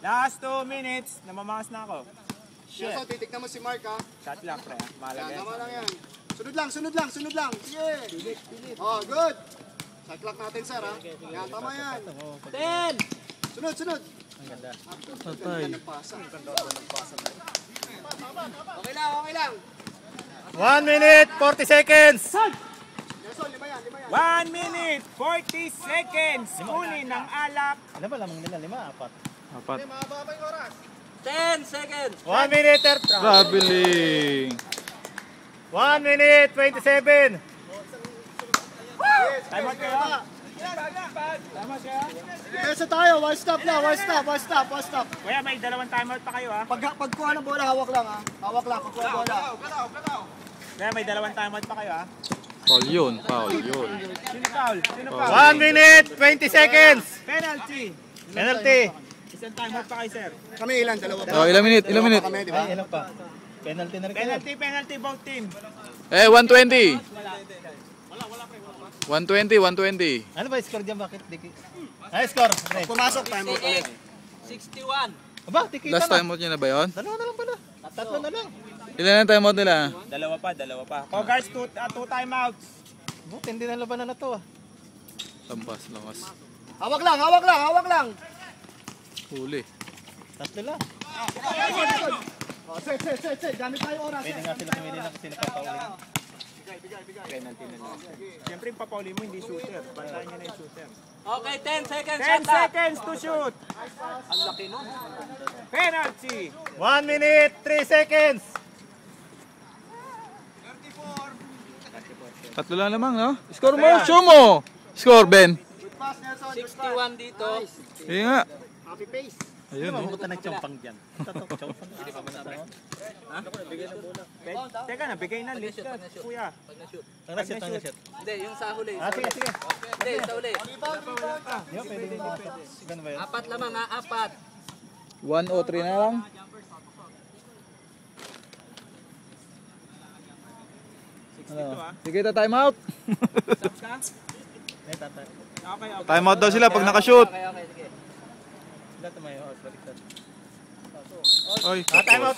Last 2 minutes. Namamakas na ako. Shit. So, titignan mo si Mark ha. Shot lang, pre. Mahalaga yan. Tama lang yan. Sunod lang. Sige. Oh, good. Shot clock natin, sir ha. Yan, tama yan. 10. Sunod. Ang ganda. Patay. Okay lang. 1 minute, 40 seconds. Nelson, lima yan. 1 minute, 40 seconds. Kunin ng alak. Ano ba lamang nila? 5, 4. 10 seconds. 1 minute, 30. Traveling. 1 minute, 27. Time out kayo. Time out kayo. Pesa tayo. One stop. Kuya, may dalawang timeout pa kayo ha. Pagkuha ng bola, hawak lang ha. Pagkuha ng bola. Kuya, may dalawang timeout pa kayo ha. Foul yun. Sino foul? 1 minute, 20 seconds. Penalty. Penalty. Isang timeout pa kayo, sir. Kami ilan? Dalawa pa. Oh, ilang minute? Kami, di ba? Ay, ilan pa? Penalty na rin kayo. Penalty both team. 120. 120. Ano ba score dyan? Bakit? Ay, score. Pre. Pumasok, time out ulit. 61. Aba, tikita Last na. time out nyo na ba yun? Dalawa na lang pala. Tatlo na lang. Ilan ang time out nila? Dalawa pa. Oh, guys, two timeouts. Buti, hindi na labanan na to ah. Lampas. Hawak lang. Huli. Tatlo lang. Oh, set. Gamit tayo oras. Pwede nga sila pumili na kung sino pa paulit. Penalty na lang. Siyempre, yung papauli mo, hindi shooter. Bantayan niya na yung shooter. Okay, 10 seconds. 10 shot clock. seconds to shoot. Ang laki nun. Penalty. 1 minute, 3 seconds. Tatlo lang naman, no? Score mo! Show mo! Score, Ben. Good pass, Nelson. 61 dito. Sige nga. Copy paste. Ayun, Ano no? ba nagchompang dyan? Chompang. Teka na, bigay na list ka, kuya. Ang na-shoot. Hindi, yung sa huli. Sige. Hindi, sa huli. Yo, pwede din ba? Ganun ba yun? 4 lamang ha, 4. 103 na lang. Sige, time out. Okay. Time out daw sila pag nakashoot. Okay, sige. Lahat may baliktad. Oy, Time out.